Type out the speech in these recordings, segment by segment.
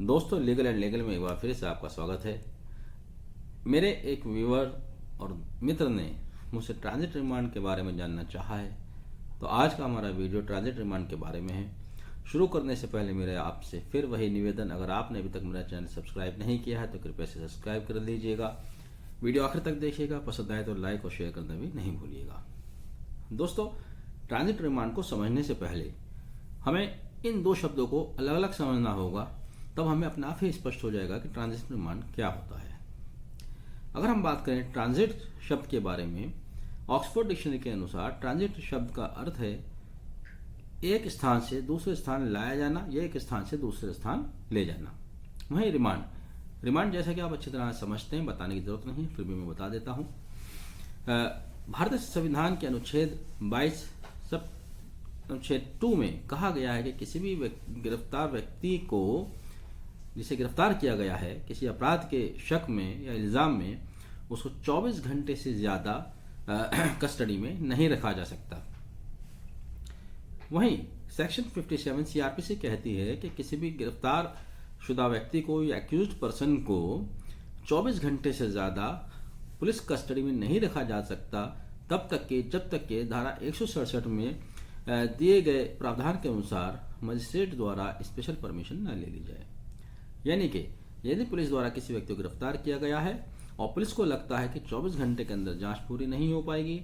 दोस्तों, legal and legal में एक बार फिर से आपका स्वागत है। मेरे एक व्यूअर और मित्र ने मुझसे ट्रांजिट रिमांड के बारे में जानना चाहा है, तो आज का हमारा वीडियो ट्रांजिट रिमांड के बारे में है। शुरू करने से पहले मेरा आपसे फिर वही निवेदन, अगर आपने अभी तक मेरा चैनल सब्सक्राइब नहीं किया है तो कृपया से सब्सक्राइब कर लीजिएगा। वीडियो आखिर तक देखिएगा, पसंद आए तो लाइक और शेयर करना भी नहीं भूलिएगा। दोस्तों, ट्रांजिट रिमांड को समझने से पहले हमें इन दो शब्दों को अलग अलग समझना होगा, तब हमें अपने आप ही स्पष्ट हो जाएगा कि ट्रांजिट रिमांड क्या होता है। अगर हम बात करें ट्रांजिट शब्द के बारे में, ऑक्सफोर्ड डिक्शनरी के अनुसार ट्रांजिट शब्द का अर्थ है एक स्थान से दूसरे स्थान लाया जाना या एक स्थान से दूसरे स्थान ले जाना। वहीं रिमांड जैसा कि आप अच्छी तरह समझते हैं, बताने की जरूरत नहीं, फिर भी मैं बता देता हूं। भारतीय संविधान के अनुच्छेद 22 सब अनुच्छेद 2 में कहा गया है कि किसी भी गिरफ्तार व्यक्ति को, जिसे गिरफ्तार किया गया है किसी अपराध के शक में या इल्जाम में, उसको 24 घंटे से ज्यादा कस्टडी में नहीं रखा जा सकता। वहीं सेक्शन 57 सीआरपीसी कहती है कि किसी भी गिरफ्तार शुदा व्यक्ति को या एक्यूज्ड पर्सन को 24 घंटे से ज्यादा पुलिस कस्टडी में नहीं रखा जा सकता तब तक कि जब तक कि धारा 167 में दिए गए प्रावधान के अनुसार मजिस्ट्रेट द्वारा स्पेशल परमिशन न ले ली जाए। यानी कि यदि पुलिस द्वारा किसी व्यक्ति को गिरफ्तार किया गया है और पुलिस को लगता है कि 24 घंटे के अंदर जांच पूरी नहीं हो पाएगी,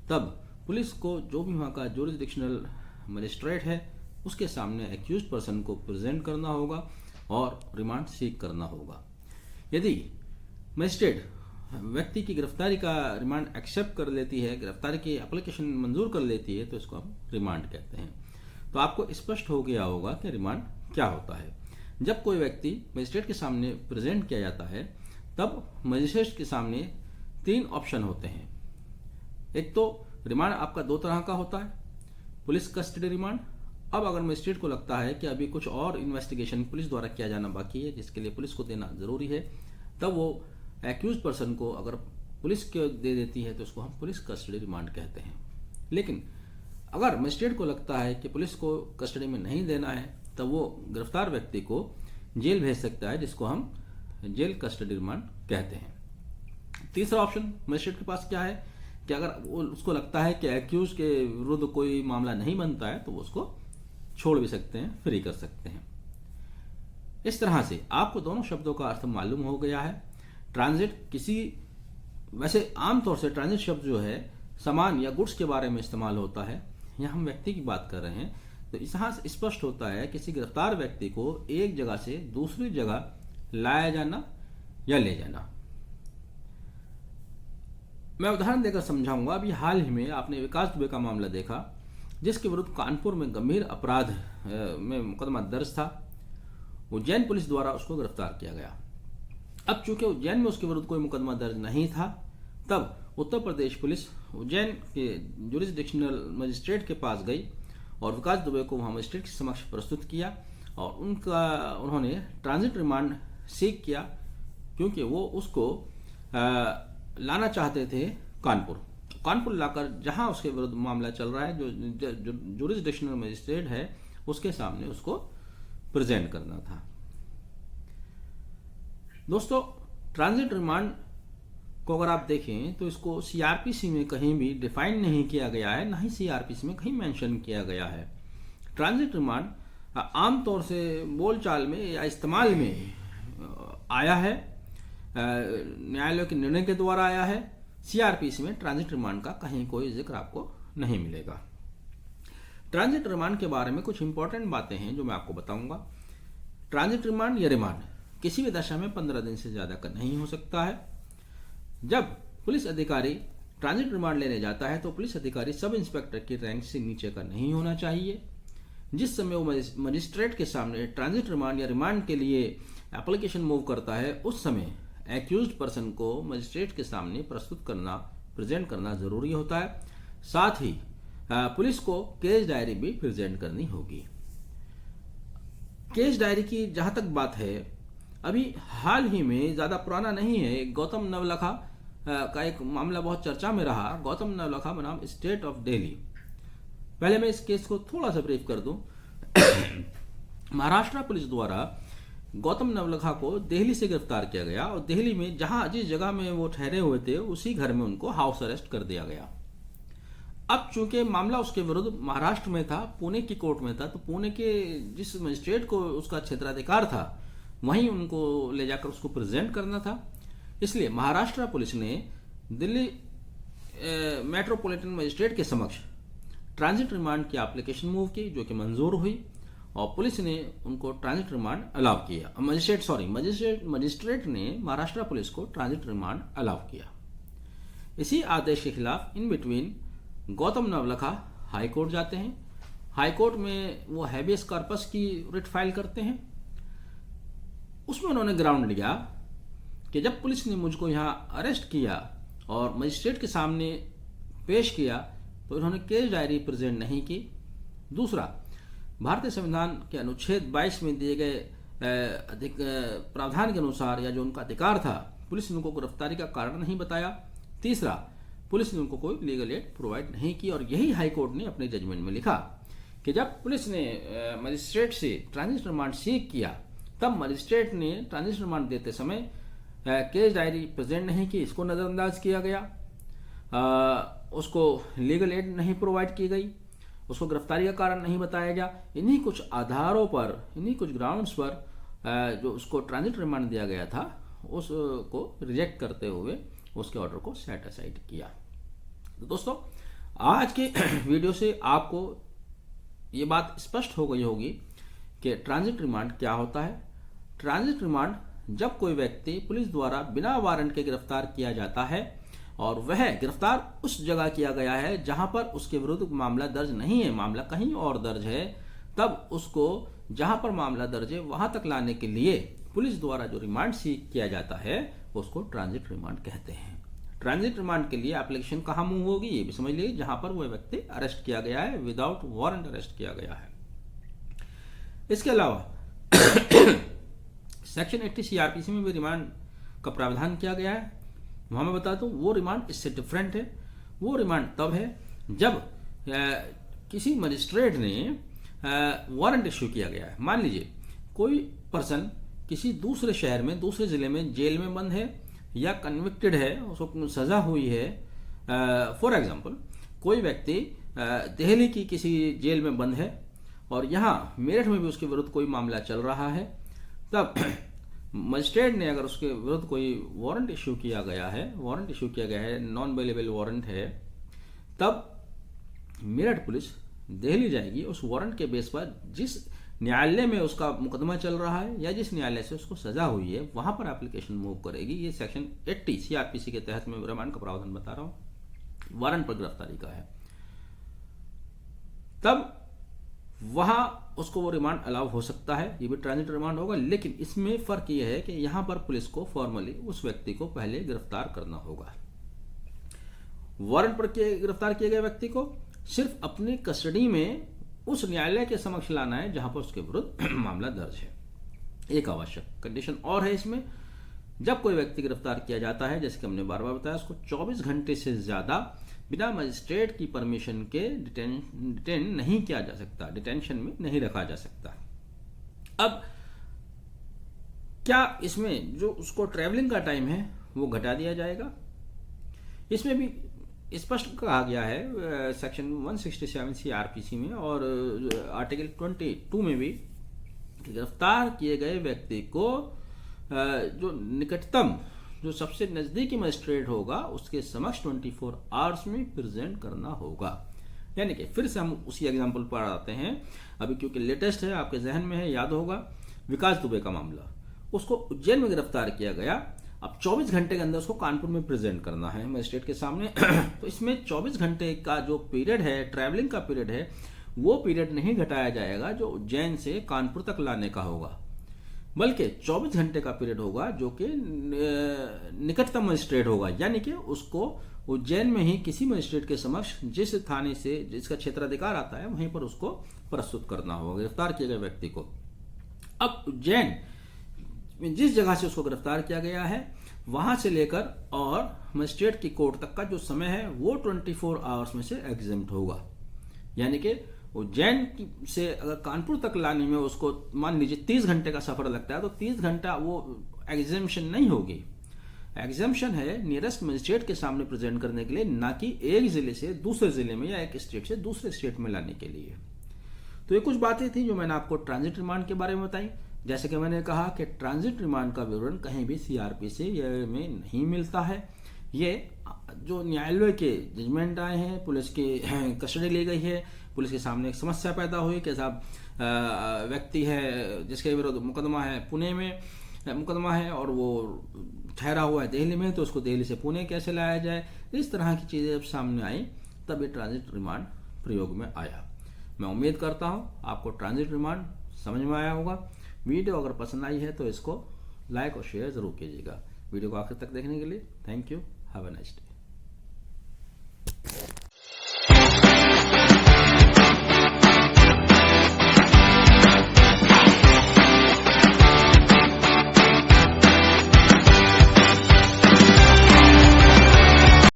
तब पुलिस को जो भी वहां का जुरिसडिक्शनल मजिस्ट्रेट है उसके सामने एक्यूज्ड पर्सन को प्रेजेंट करना होगा और रिमांड सीक करना होगा। यदि मजिस्ट्रेट व्यक्ति की गिरफ्तारी का रिमांड एक्सेप्ट कर लेती है, गिरफ्तारी की एप्लीकेशन मंजूर कर लेती है, तो इसको हम रिमांड कहते हैं। तो आपको स्पष्ट हो गया होगा कि रिमांड क्या होता है। जब कोई व्यक्ति मजिस्ट्रेट के सामने प्रेजेंट किया जाता है, तब मजिस्ट्रेट के सामने 3 ऑप्शन होते हैं। एक तो रिमांड आपका 2 तरह का होता है, पुलिस कस्टडी रिमांड। अब अगर मजिस्ट्रेट को लगता है कि अभी कुछ और इन्वेस्टिगेशन पुलिस द्वारा किया जाना बाकी है, जिसके लिए पुलिस को देना जरूरी है, तब वो एक्यूज पर्सन को अगर पुलिस को दे देती है तो उसको हम पुलिस कस्टडी रिमांड कहते हैं। लेकिन अगर मजिस्ट्रेट को लगता है कि पुलिस को कस्टडी में नहीं देना है, तब वो गिरफ्तार व्यक्ति को जेल भेज सकता है, जिसको हम जेल कस्टडी रिमांड कहते हैं। तीसरा ऑप्शन मजिस्ट्रेट के पास क्या है कि अगर उसको लगता है कि एक्यूज के विरुद्ध कोई मामला नहीं बनता है तो वो उसको छोड़ भी सकते हैं, फ्री कर सकते हैं। इस तरह से आपको दोनों शब्दों का अर्थ मालूम हो गया है। ट्रांजिट वैसे आमतौर से ट्रांजिट शब्द जो है सामान या गुड्स के बारे में इस्तेमाल होता है, यहाँ हम व्यक्ति की बात कर रहे हैं, तो यहाँ से स्पष्ट होता है किसी गिरफ्तार व्यक्ति को एक जगह से दूसरी जगह लाया जाना या ले जाना। मैं उदाहरण देकर समझाऊंगा। अभी हाल ही में आपने विकास दुबे का मामला देखा, जिसके विरुद्ध कानपुर में गंभीर अपराध में मुकदमा दर्ज था। उज्जैन पुलिस द्वारा उसको गिरफ्तार किया गया। अब चूंकि उज्जैन में उसके विरुद्ध कोई मुकदमा दर्ज नहीं था, तब उत्तर प्रदेश पुलिस उज्जैन के जुरिसडिक्शनल मजिस्ट्रेट के पास गई और विकास दुबे को वहां मजिस्ट्रेट के समक्ष प्रस्तुत किया और उन्होंने ट्रांजिट रिमांड सीक किया, क्योंकि वो उसको लाना चाहते थे कानपुर लाकर जहां उसके विरुद्ध मामला चल रहा है, जो जुरिसडिक्शनल मजिस्ट्रेट है उसके सामने उसको प्रेजेंट करना था। दोस्तों, ट्रांजिट रिमांड को अगर आप देखें तो इसको सीआरपीसी में कहीं भी डिफाइन नहीं किया गया है, ना ही सीआरपीसी में कहीं मेंशन किया गया है। ट्रांजिट रिमांड आमतौर से बोलचाल में या इस्तेमाल में आया है, न्यायालय के निर्णय के द्वारा आया है। सीआरपीसी में ट्रांजिट रिमांड का कहीं कोई जिक्र आपको नहीं मिलेगा। ट्रांजिट रिमांड के बारे में कुछ इंपॉर्टेंट बातें हैं जो मैं आपको बताऊंगा। ट्रांजिट रिमांड या रिमांड किसी भी दशा में 15 दिन से ज्यादा का नहीं हो सकता है। जब पुलिस अधिकारी ट्रांजिट रिमांड लेने जाता है तो पुलिस अधिकारी सब इंस्पेक्टर की रैंक से नीचे का नहीं होना चाहिए। जिस समय वो मजिस्ट्रेट के सामने ट्रांजिट रिमांड या रिमांड के लिए एप्लीकेशन मूव करता है, उस समय एक्यूज्ड पर्सन को मजिस्ट्रेट के सामने प्रेजेंट करना जरूरी होता है। साथ ही पुलिस को केस डायरी भी प्रेजेंट करनी होगी। केस डायरी की जहां तक बात है, अभी हाल ही में, ज्यादा पुराना नहीं है, गौतम नवलखा का एक मामला बहुत चर्चा में रहा। गौतम नवलखा बनाम स्टेट ऑफ दिल्ली। पहले मैं इस केस को थोड़ा सा ब्रीफ कर दूं। महाराष्ट्र पुलिस द्वारा गौतम नवलखा को दिल्ली से गिरफ्तार किया गया और दिल्ली में जिस जगह में वो ठहरे हुए थे उसी घर में उनको हाउस अरेस्ट कर दिया गया। अब चूंकि मामला उसके विरुद्ध महाराष्ट्र में था, पुणे की कोर्ट में था, तो पुणे के जिस मजिस्ट्रेट को उसका क्षेत्राधिकार था वहीं उनको ले जाकर उसको प्रेजेंट करना था। इसलिए महाराष्ट्र पुलिस ने दिल्ली मेट्रोपॉलिटन मजिस्ट्रेट के समक्ष ट्रांजिट रिमांड की एप्लीकेशन मूव की, जो कि मंजूर हुई और पुलिस ने उनको ट्रांजिट रिमांड अलाउ किया। मजिस्ट्रेट ने महाराष्ट्र पुलिस को ट्रांजिट रिमांड अलाउ किया। इसी आदेश के खिलाफ in between Gautam Navlakha high court जाते हैं। हाई कोर्ट में वो हैबियस कॉर्पस की रिट फाइल करते हैं। उसमें उन्होंने ग्राउंड लिया कि जब पुलिस ने मुझको यहाँ अरेस्ट किया और मजिस्ट्रेट के सामने पेश किया तो उन्होंने केस डायरी प्रेजेंट नहीं की। दूसरा, भारतीय संविधान के अनुच्छेद 22 में दिए गए प्रावधान के अनुसार या जो उनका अधिकार था, पुलिस ने उनको गिरफ्तारी का कारण नहीं बताया। तीसरा, पुलिस ने उनको कोई लीगल एड प्रोवाइड नहीं की। और यही हाई कोर्ट ने अपने जजमेंट में लिखा कि जब पुलिस ने मजिस्ट्रेट से ट्रांजिट रिमांड सीख किया तब मजिस्ट्रेट ने ट्रांजिट रिमांड देते समय केस डायरी प्रेजेंट नहीं की, इसको नजरअंदाज किया गया, उसको लीगल एड नहीं प्रोवाइड की गई, उसको गिरफ्तारी का कारण नहीं बताया गया। इन्हीं कुछ आधारों पर, इन्हीं कुछ ग्राउंड्स पर जो उसको ट्रांजिट रिमांड दिया गया था उसको रिजेक्ट करते हुए उसके ऑर्डर को सेट असाइड किया। तो दोस्तों, आज के वीडियो से आपको ये बात स्पष्ट हो गई होगी कि ट्रांजिट रिमांड क्या होता है। ट्रांजिट रिमांड जब कोई व्यक्ति पुलिस द्वारा बिना वारंट के गिरफ्तार किया जाता है और वह गिरफ्तार उस जगह किया गया है जहां पर उसके विरुद्ध मामला दर्ज नहीं है, मामला कहीं और दर्ज है, तब उसको जहां पर मामला दर्ज है वहां तक लाने के लिए पुलिस द्वारा जो रिमांड सीख किया जाता है उसको ट्रांजिट रिमांड कहते हैं। ट्रांजिट रिमांड के लिए एप्लीकेशन कहाँ मूव होगी ये भी समझ लीजिए, जहां पर वह व्यक्ति अरेस्ट किया गया है, विदाउट वारंट अरेस्ट किया गया है। इसके अलावा सेक्शन 80 सीआरपीसी में भी रिमांड का प्रावधान किया गया है। वहां मैं बता दूं, वो रिमांड इससे डिफरेंट है। वो रिमांड तब है जब किसी मजिस्ट्रेट ने वारंट इश्यू किया गया है। मान लीजिए कोई पर्सन किसी दूसरे शहर में, दूसरे जिले में जेल में बंद है या कन्विक्टेड है, उसको सजा हुई है। फॉर एग्जाम्पल, कोई व्यक्ति दिल्ली की किसी जेल में बंद है और यहाँ मेरठ में भी उसके विरुद्ध कोई मामला चल रहा है, तब मजिस्ट्रेट ने अगर उसके विरुद्ध कोई वारंट इश्यू किया गया है, नॉन अवेलेबल वारंट है, तब मेरठ पुलिस दिल्ली जाएगी उस वारंट के बेस पर जिस न्यायालय में उसका मुकदमा चल रहा है या जिस न्यायालय से उसको सजा हुई है वहां पर एप्लीकेशन मूव करेगी। ये सेक्शन 80 सीआरपीसी के तहत मैं रिमांड का प्रावधान बता रहा हूं, वारंट पर गिरफ्तारी का है। तब वहां उसको वो रिमांड अलाउ हो सकता है, ये भी ट्रांजिट रिमांड होगा। लेकिन इसमें फर्क यह है कि यहां पर पुलिस को फॉर्मली उस व्यक्ति को पहले गिरफ्तार करना होगा। वारंट पर गिरफ्तार किए गए व्यक्ति को सिर्फ अपनी कस्टडी में उस न्यायालय के समक्ष लाना है जहां पर उसके विरुद्ध मामला दर्ज है। एक आवश्यक कंडीशन और है इसमें, जब कोई व्यक्ति गिरफ्तार किया जाता है, जैसे कि हमने बार बार बताया, उसको 24 घंटे से ज्यादा बिना मजिस्ट्रेट की परमिशन के डिटेन नहीं किया जा सकता, डिटेंशन में नहीं रखा जा सकता। अब क्या इसमें जो उसको ट्रैवलिंग का टाइम है वो घटा दिया जाएगा? इसमें भी स्पष्ट कहा गया है सेक्शन 167 सीआरपीसी में और आर्टिकल 22 में भी, गिरफ्तार किए गए व्यक्ति को जो निकटतम, जो सबसे नजदीकी मजिस्ट्रेट होगा उसके समक्ष 24 आवर्स में प्रेजेंट करना होगा। यानी कि फिर से हम उसी एग्जांपल पर आते हैं, अभी क्योंकि लेटेस्ट है, आपके जहन में है, याद होगा विकास दुबे का मामला। उसको उज्जैन में गिरफ्तार किया गया, अब 24 घंटे के अंदर उसको कानपुर में प्रेजेंट करना है मजिस्ट्रेट के सामने। तो इसमें 24 घंटे का जो पीरियड है, ट्रैवलिंग का पीरियड है, वो पीरियड नहीं घटाया जाएगा जो उज्जैन से कानपुर तक लाने का होगा, बल्कि 24 घंटे का पीरियड होगा जो कि निकटतम मजिस्ट्रेट होगा। यानी कि उसको उज्जैन में ही किसी मजिस्ट्रेट के समक्ष जिस थाने से जिसका क्षेत्राधिकार आता है वहीं पर उसको प्रस्तुत करना होगा गिरफ्तार किए गए व्यक्ति को। अब उज्जैन जिस जगह से उसको गिरफ्तार किया गया है वहां से लेकर और मजिस्ट्रेट की कोर्ट तक का जो समय है वो 24 आवर्स में से एग्जेम्प्ट होगा। यानी कि उज्जैन से अगर कानपुर तक लाने में उसको मान लीजिए 30 घंटे का सफर लगता है, तो 30 घंटा वो एग्जामिशन नहीं होगी। एग्जामिशन है नियरेस्ट मजिस्ट्रेट के सामने प्रेजेंट करने के लिए, ना कि एक जिले से दूसरे जिले में या एक स्टेट से दूसरे स्टेट में लाने के लिए। तो ये कुछ बातें थी जो मैंने आपको ट्रांजिट रिमांड के बारे में बताई। जैसे कि मैंने कहा कि ट्रांजिट रिमांड का विवरण कहीं भी सीआरपीसी में नहीं मिलता है। ये जो न्यायालय के जजमेंट आए हैं, पुलिस की कस्टडी ली गई है, पुलिस के सामने एक समस्या पैदा हुई कि साहब व्यक्ति है जिसके विरुद्ध मुकदमा है, पुणे में मुकदमा है और वो ठहरा हुआ है दिल्ली में, तो उसको दिल्ली से पुणे कैसे लाया जाए। इस तरह की चीज़ें जब सामने आई तब ये ट्रांजिट रिमांड प्रयोग में आया। मैं उम्मीद करता हूँ आपको ट्रांजिट रिमांड समझ में आया होगा। वीडियो अगर पसंद आई है तो इसको लाइक और शेयर ज़रूर कीजिएगा। वीडियो को आखिर तक देखने के लिए thank you. Have a nice day.